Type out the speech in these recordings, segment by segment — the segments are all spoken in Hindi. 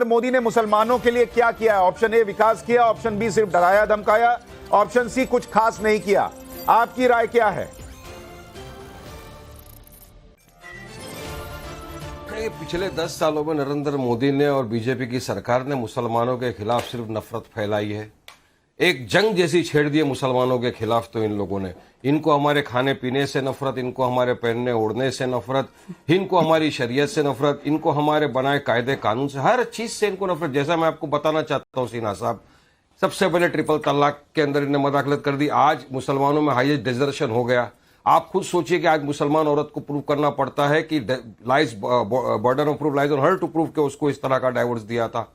नरेंद्र मोदी ने मुसलमानों के लिए क्या किया है? ऑप्शन ए विकास किया, ऑप्शन बी सिर्फ डराया धमकाया, ऑप्शन सी कुछ खास नहीं किया। आपकी राय क्या है? पिछले 10 सालों में नरेंद्र मोदी ने और बीजेपी की सरकार ने मुसलमानों के खिलाफ सिर्फ नफरत फैलाई है। एक जंग जैसी छेड़ दी है मुसलमानों के खिलाफ तो इन लोगों ने। इनको हमारे खाने पीने से नफरत, इनको हमारे पहनने ओढ़ने से नफरत, इनको हमारी शरीयत से नफरत, इनको हमारे बनाए कायदे कानून से, हर चीज से इनको नफरत। जैसा मैं आपको बताना चाहता हूँ सिन्हा साहब, सबसे पहले ट्रिपल तलाक के अंदर इन्हें मदाखलत कर दी। आज मुसलमानों में हाईएस्ट डिजर्शन हो गया। आप खुद सोचिए कि आज मुसलमान औरत को प्रूव करना पड़ता है कि lies burden of proof lies on her to prove के उसको इस तरह का डाइवोर्स दिया था।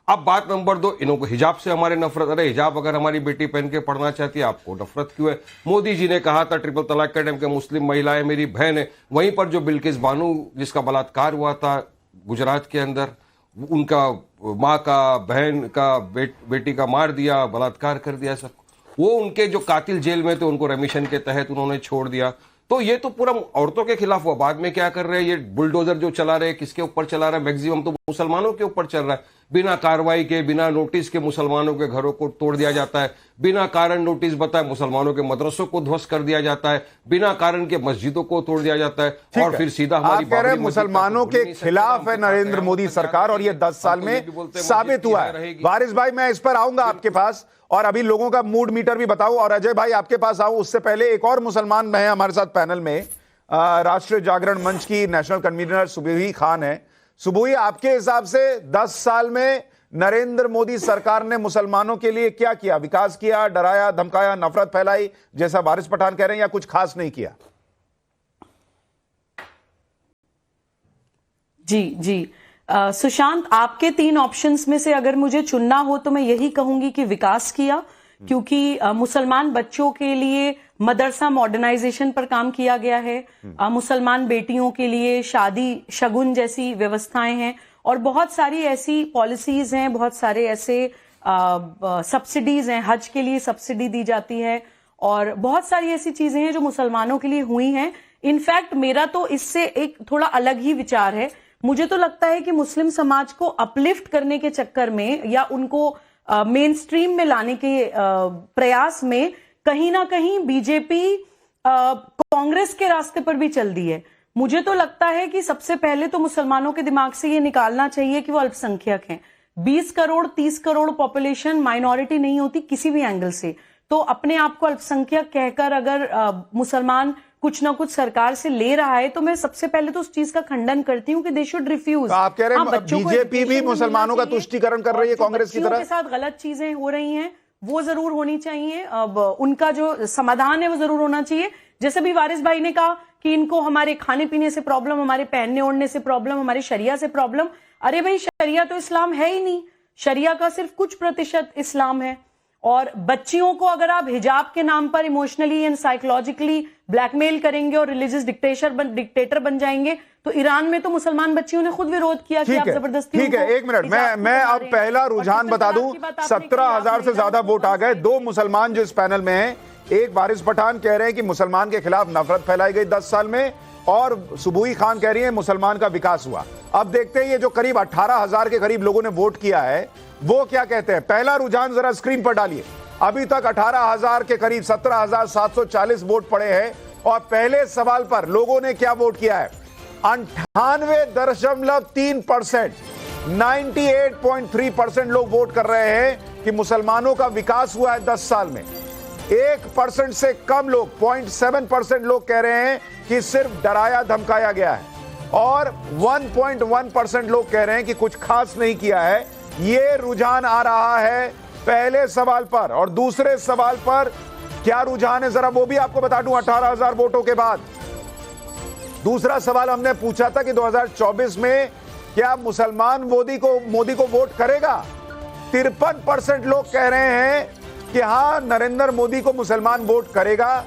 अब बात नंबर 2, इनको हिजाब से हमारे नफरत। अरे हिजाब अगर हमारी बेटी पहन के पढ़ना चाहती है, आपको नफरत क्यों है? मोदी जी ने कहा था ट्रिपल तलाक के टाइम के मुस्लिम महिलाएं मेरी बहन है। वहीं पर जो बिल्किस बानो जिसका बलात्कार हुआ था गुजरात के अंदर, उनका माँ का, बहन का, बेटी का मार दिया, बलात्कार कर दिया सब, वो उनके जो कातिल जेल में थे उनको रेमिशन के तहत उन्होंने छोड़ दिया। तो ये तो पूरा औरतों के खिलाफ हुआ। बाद में क्या कर रहे हैं ये बुलडोजर जो चला रहे हैं, किसके ऊपर चला रहा है? मैक्सिमम तो मुसलमानों के ऊपर चल रहा है। बिना कार्रवाई के, बिना नोटिस के मुसलमानों के घरों को तोड़ दिया जाता है, बिना कारण नोटिस बताए मुसलमानों के मदरसों को ध्वस्त कर दिया जाता है, बिना कारण के मस्जिदों को तोड़ दिया जाता है और फिर सीधा हमारी आप कह रहे हैं मुसलमानों के खिलाफ है नरेंद्र मोदी सरकार और ये 10 साल में साबित हुआ है। वारिस भाई मैं इस पर आऊंगा आपके पास और अभी लोगों का मूड मीटर भी बताऊं, और अजय भाई आपके पास आऊं उससे पहले एक और मुसलमान है हमारे साथ पैनल में, राष्ट्रीय जागरण मंच की नेशनल कन्वीनर सुबुही खान है। सुबुही, आपके हिसाब से 10 साल में नरेंद्र मोदी सरकार ने मुसलमानों के लिए क्या किया? विकास किया, डराया धमकाया, नफरत फैलाई जैसा वारिस पठान कह रहे हैं, या कुछ खास नहीं किया? जी सुशांत, आपके 3 ऑप्शंस में से अगर मुझे चुनना हो तो मैं यही कहूंगी कि विकास किया, क्योंकि मुसलमान बच्चों के लिए मदरसा मॉडर्नाइजेशन पर काम किया गया है। मुसलमान बेटियों के लिए शादी शगुन जैसी व्यवस्थाएं हैं और बहुत सारी ऐसी पॉलिसीज हैं, बहुत सारे ऐसे सब्सिडीज हैं। हज के लिए सब्सिडी दी जाती है और बहुत सारी ऐसी चीजें हैं जो मुसलमानों के लिए हुई हैं। इनफैक्ट मेरा तो इससे एक थोड़ा अलग ही विचार है। मुझे तो लगता है कि मुस्लिम समाज को अपलिफ्ट करने के चक्कर में या उनको मेन स्ट्रीम में लाने के प्रयास में कहीं ना कहीं बीजेपी कांग्रेस के रास्ते पर भी चल दी है। मुझे तो लगता है कि सबसे पहले तो मुसलमानों के दिमाग से ये निकालना चाहिए कि वो अल्पसंख्यक हैं। 20 करोड़ 30 करोड़ पॉपुलेशन माइनॉरिटी नहीं होती किसी भी एंगल से। तो अपने आप को अल्पसंख्यक कहकर अगर मुसलमान कुछ ना कुछ सरकार से ले रहा है तो मैं सबसे पहले तो उस चीज का खंडन करती हूँ कि दे शुड रिफ्यूज। आप कह रहे हैं बीजेपी भी मुसलमानों का तुष्टीकरण कर रही है कांग्रेस की तरह? के साथ गलत चीजें हो रही हैं वो जरूर होनी चाहिए। अब उनका जो समाधान है वो जरूर होना चाहिए। जैसे भी वारिस भाई ने कहा कि इनको हमारे खाने पीने से प्रॉब्लम, हमारे पहनने ओढ़ने से प्रॉब्लम, हमारे शरिया से प्रॉब्लम। अरे भाई, शरिया तो इस्लाम है ही नहीं। शरिया का सिर्फ कुछ प्रतिशत इस्लाम है। और बच्चियों को अगर आप हिजाब के नाम पर इमोशनली एंड साइकोलॉजिकली ब्लैकमेल करेंगे और रिलीजियस डिक्टेटर बन जाएंगे, तो ईरान में तो मुसलमान बच्चियों ने खुद विरोध किया कि आप जबरदस्ती। ठीक है, 1 मिनट, मैं अब पहला रुझान बता दूं। 17,000 से ज्यादा वोट आ गए। 2 मुसलमान जो इस पैनल में हैं, एक वारिस पठान कह रहे हैं कि मुसलमान के खिलाफ नफरत फैलाई गई 10 साल में, और सुबुही खान कह रही है मुसलमान का विकास हुआ। अब देखते हैं ये जो करीब 18,000 के करीब लोगों ने वोट किया है वो क्या कहते हैं। पहला रुझान जरा स्क्रीन पर डालिए। अभी तक 18,000 के करीब 17,740 वोट पड़े हैं और पहले सवाल पर लोगों ने क्या वोट किया है? 98.3%, 98.3% लोग वोट कर रहे हैं कि मुसलमानों का विकास हुआ है 10 साल में। 1% से कम लोग, 0.7% लोग कह रहे हैं कि सिर्फ डराया धमकाया गया है, और 1.1% लोग कह रहे हैं कि कुछ खास नहीं किया है। ये रुझान आ रहा है पहले सवाल पर। और दूसरे सवाल पर क्या रुझान है जरा वो भी आपको बता दूं। 18,000 वोटों के बाद दूसरा सवाल हमने पूछा था कि 2024 में क्या मुसलमान मोदी को वोट करेगा। 53% लोग कह रहे हैं कि हां, नरेंद्र मोदी को मुसलमान वोट करेगा।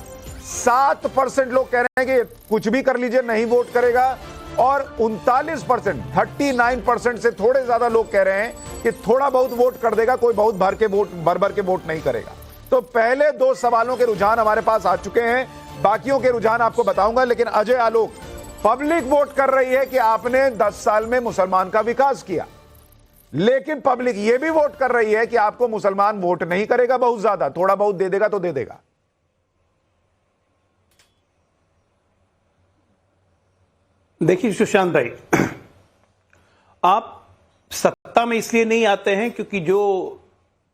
7% लोग कह रहे हैं कि कुछ भी कर लीजिए, नहीं वोट करेगा। और 39% से थोड़े ज्यादा लोग कह रहे हैं कि थोड़ा बहुत वोट कर देगा, कोई बहुत भर के वोट नहीं करेगा। तो पहले 2 सवालों के रुझान हमारे पास आ चुके हैं, बाकियों के रुझान आपको बताऊंगा। लेकिन अजय आलोक, पब्लिक वोट कर रही है कि आपने 10 साल में मुसलमान का विकास किया। लेकिन पब्लिक ये भी वोट कर रही है कि आपको मुसलमान वोट नहीं करेगा बहुत ज्यादा, थोड़ा बहुत दे देगा तो दे देगा। देखिए सुशांत भाई, आप सत्ता में इसलिए नहीं आते हैं क्योंकि जो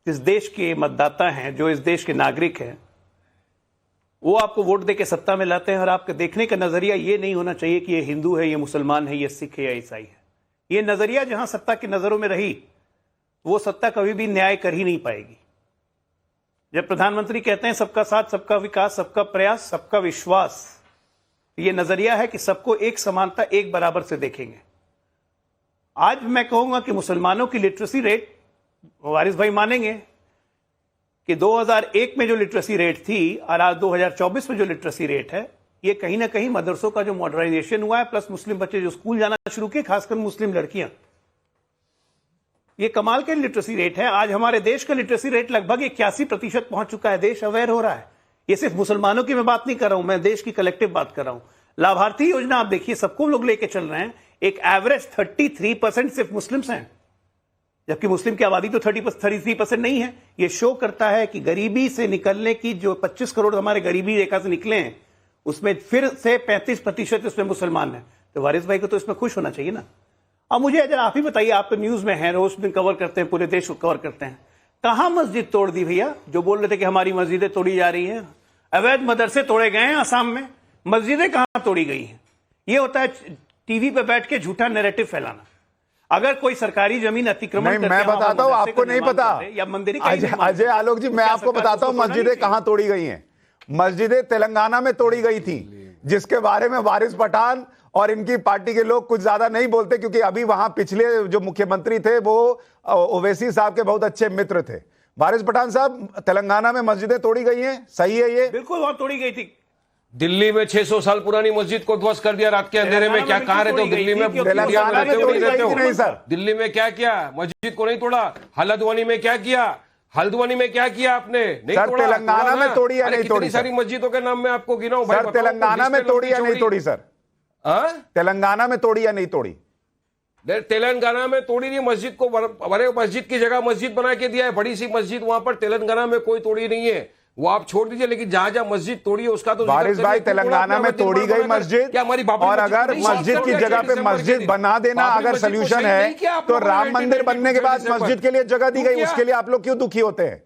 इस देश के मतदाता हैं, जो इस देश के नागरिक हैं, वो आपको वोट देके सत्ता में लाते हैं। और आपके देखने का नजरिया ये नहीं होना चाहिए कि ये हिंदू है, ये मुसलमान है, ये सिख है या ईसाई है। ये नजरिया जहां सत्ता की नजरों में रही, वो सत्ता कभी भी न्याय कर ही नहीं पाएगी। जब प्रधानमंत्री कहते हैं सबका साथ, सबका विकास, सबका प्रयास, सबका विश्वास, ये नजरिया है कि सबको एक समानता, एक बराबर से देखेंगे। आज मैं कहूंगा कि मुसलमानों की लिटरेसी रेट, वारिस भाई मानेंगे कि 2001 में जो लिटरेसी रेट थी और आज 2024 में जो लिटरेसी रेट है, ये कहीं ना कहीं मदरसों का जो मॉडर्नाइजेशन हुआ है, प्लस मुस्लिम बच्चे जो स्कूल जाना शुरू किए, खासकर मुस्लिम लड़कियां, ये कमाल के लिटरेसी रेट है। आज हमारे देश का लिटरेसी रेट लगभग 81% पहुंच चुका है। देश अवेयर हो रहा है। ये सिर्फ मुसलमानों की मैं बात नहीं कर रहा हूं, मैं देश की कलेक्टिव बात कर रहा हूं। लाभार्थी योजना आप देखिए, सबको लोग लेके चल रहे हैं। एक एवरेज 33% सिर्फ मुस्लिम्स हैं, जबकि मुस्लिम की आबादी तो 33% नहीं है। यह शो करता है कि गरीबी से निकलने की जो 25 करोड़ हमारे गरीबी रेखा से निकले हैं, उसमें फिर से 35% इसमें मुसलमान हैं। तो वारिस भाई को तो इसमें खुश होना चाहिए ना। अब मुझे अगर आप ही बताइए, आप तो न्यूज में हैं, रोज दिन कवर करते हैं, पूरे देश को कवर करते हैं, कहां मस्जिद तोड़ दी भैया? जो बोल रहे थे कि हमारी मस्जिदें तोड़ी जा रही हैं, अवैध मदरसे तोड़े गए हैं असम में, मस्जिदें कहां तोड़ी गई हैं? ये होता है टीवी पे बैठ के झूठा नैरेटिव फैलाना। अगर कोई सरकारी जमीन अतिक्रमण नहीं, मैं बताता हूं, आपको नहीं पता। या मंदिर, अजय आलोक जी, मैं आपको बताता हूं मस्जिदें कहां तोड़ी गई हैं। मस्जिदें तेलंगाना में तोड़ी गई थी, जिसके बारे में वारिस पठान और इनकी पार्टी के लोग कुछ ज्यादा नहीं बोलते, क्योंकि अभी वहां पिछले जो मुख्यमंत्री थे वो ओवैसी साहब के बहुत अच्छे मित्र थे। वारिस पठान साहब, तेलंगाना में मस्जिदें तोड़ी गई हैं, सही है ये? बिल्कुल, वहां तोड़ी गई थी। दिल्ली में 600 साल पुरानी मस्जिद को ध्वस्त कर दिया रात के अंधेरे में। क्या कहां रहते हो दिल्ली में? तेलंगाना में तोड़ी गई थी नहीं सर? दिल्ली में क्या किया? मस्जिद को नहीं तोड़ा। हल्द्वानी में क्या किया? हल्द्वानी में क्या किया आपने? नहीं सर, तोड़ा। तेलंगाना में तोड़ी या नहीं तोड़ी? सारी मस्जिदों के नाम मैं आपको गिनाऊं भाई? सर, तेलंगाना में तोड़ी या नहीं तोड़ी सर? तेलंगाना में तोड़ी या नहीं तोड़ी? तेलंगाना में तोड़ी नहीं मस्जिद को, बड़े मस्जिद की जगह मस्जिद बना के दिया है, बड़ी सी मस्जिद वहां पर तेलंगाना में कोई तोड़ी नहीं है, वो आप छोड़ दीजिए। लेकिन जहां जहां मस्जिद तोड़ी है उसका तो वारिस भाई, तेलंगाना में तोड़ी गई मस्जिद, क्या हमारी और अगर मस्जिद की जगह पे मस्जिद बना देना अगर सोल्यूशन है, तो राम मंदिर बनने के बाद मस्जिद के लिए जगह दी गई, उसके लिए आप लोग क्यों दुखी होते हैं?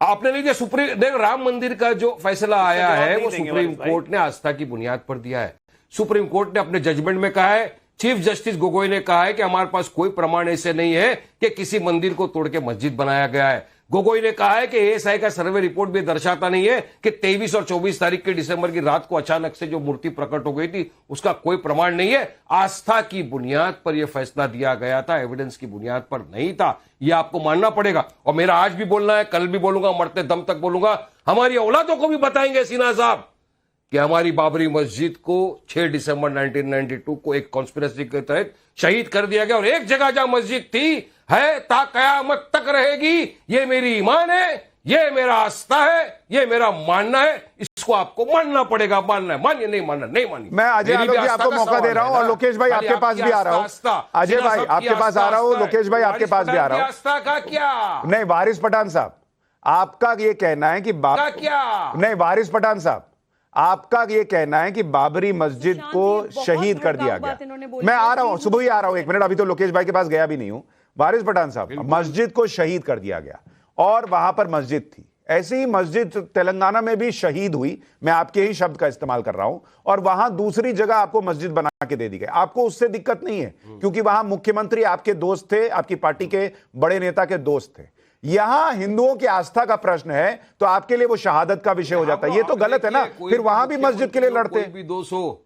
आपने नहीं दिया। राम मंदिर का जो फैसला आया है वो सुप्रीम कोर्ट ने आस्था की बुनियाद पर दिया है। सुप्रीम कोर्ट ने अपने जजमेंट में कहा है, चीफ जस्टिस गोगोई ने कहा है कि हमारे पास कोई प्रमाण ऐसे नहीं है कि किसी मंदिर को तोड़ के मस्जिद बनाया गया है। गोगोई ने कहा है कि एएसआई का सर्वे रिपोर्ट भी दर्शाता नहीं है कि 23 और 24 तारीख के दिसंबर की रात को अचानक से जो मूर्ति प्रकट हो गई थी उसका कोई प्रमाण नहीं है। आस्था की बुनियाद पर यह फैसला दिया गया था, एविडेंस की बुनियाद पर नहीं था। यह आपको मानना पड़ेगा। और मेरा आज भी बोलना है, कल भी बोलूंगा, मरते दम तक बोलूंगा, हमारी औलादों को भी बताएंगे सिन्हा साहब कि हमारी बाबरी मस्जिद को 6 दिसंबर 1992 को एक कॉन्स्पिरेसी के तहत शहीद कर दिया गया, और एक जगह जहां मस्जिद थी है ता कयामत तक रहेगी। ये मेरी ईमान है, ये मेरा आस्था है, ये मेरा मानना है। इसको आपको मानना पड़ेगा। मानना है, मानिए, नहीं मानना नहीं मानिए। मैं अजय आलोक जी आपको मौका दे रहा हूं, और लोकेश भाई आपके पास भी आ रहा हूं। अजय भाई आपके पास आ रहा हूं, लोकेश भाई आपके पास भी आ रहा हूं। आस्था का क्या? नहीं, वारिस पठान साहब, आपका ये कहना है कि नहीं, वारिस पठान साहब, आपका ये कहना है कि बाबरी मस्जिद को शहीद कर दिया गया। मैं आ रहा हूं, सुबह ही आ रहा हूं, 1 मिनट, अभी तो लोकेश भाई के पास गया भी नहीं हूं। वारिस पठान साहब, मस्जिद को शहीद कर दिया गया और वहां पर मस्जिद थी। ऐसी ही मस्जिद तेलंगाना में भी शहीद हुई, मैं आपके ही शब्द का इस्तेमाल कर रहा हूं, और वहां दूसरी जगह आपको मस्जिद बना के दे दी गई। आपको उससे दिक्कत नहीं है, क्योंकि वहां मुख्यमंत्री आपके दोस्त थे, आपकी पार्टी के बड़े नेता के दोस्त थे। यहां हिंदुओं की आस्था का प्रश्न है तो आपके लिए वो शहादत का विषय हो जाता है। ये तो गलत है ना। फिर वहां भी मस्जिद के लिए लड़ते हैं। भी 200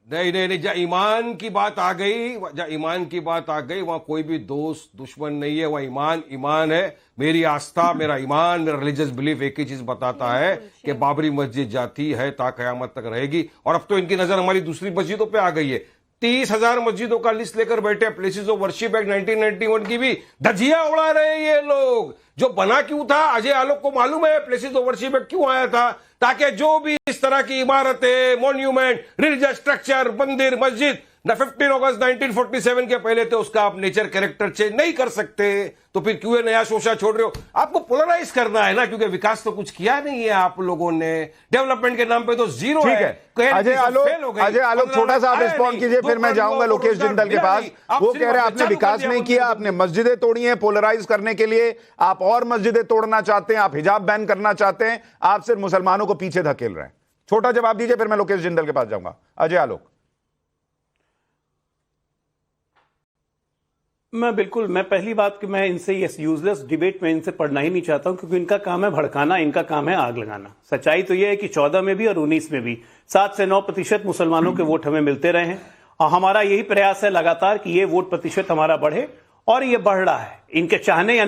नहीं, जहाँ ईमान की बात आ गई, जहाँ ईमान की बात आ गई, वहां कोई भी दोस्त दुश्मन नहीं है। वह ईमान है। मेरी आस्था, मेरा ईमान, मेरा रिलीजियस बिलीफ एक ही चीज बताता है कि बाबरी मस्जिद जाती है ता कयामत तक रहेगी। और अब तो इनकी नजर हमारी दूसरी मस्जिदों पे आ गई है। 30,000 मस्जिदों का लिस्ट लेकर बैठे, प्लेसेस ऑफ वर्शिप एक्ट 1991 की भी धज्जियां उड़ा रहे हैं ये लोग। जो बना क्यों था, अजय आलोक को मालूम है प्लेसेस ऑफ वर्शिप एक्ट क्यों आया था? ताकि जो भी इस तरह की इमारतें, मॉन्यूमेंट, रिलीजियस स्ट्रक्चर, मंदिर, मस्जिद ना 15 अगस्त 1947 के पहले थे, उसका आप नेचर कैरेक्टर चेंज नहीं कर सकते, तो फिर क्यों ये नया शोषा छोड़ रहे हो? आपको पोलराइज करना है ना, क्योंकि विकास तो कुछ किया नहीं है आप लोगों ने, डेवलपमेंट के नाम पे तो जीरो ठीक है। अजय आलोक छोटा सा आप रिस्पॉन्ड कीजिए, फिर मैं जाऊंगा लोकेश जिंदल के पास। वो कह रहे हैं आपने विकास नहीं किया, आपने मस्जिदें तोड़ी हैं पोलराइज करने के लिए, आप और मस्जिदें तोड़ना चाहते हैं, आप हिजाब बैन करना चाहते हैं, आप सिर्फ मुसलमानों को पीछे धकेल रहे हैं। छोटा जवाब दीजिए, फिर मैं लोकेश जिंदल के पास जाऊंगा। अजय आलोक। मैं पहली बात कि मैं इनसे ये यूजलेस डिबेट में इनसे पढ़ना ही नहीं चाहता हूं, क्योंकि इनका काम है भड़काना, इनका काम है आग लगाना। सच्चाई तो ये है कि 14 में भी और 19 में भी 7 से 9% मुसलमानों के वोट हमें मिलते रहे हैं, और हमारा यही प्रयास है लगातार कि ये वोट प्रतिशत हमारा बढ़े, और ये बढ़ रहा है। इनके चाहने या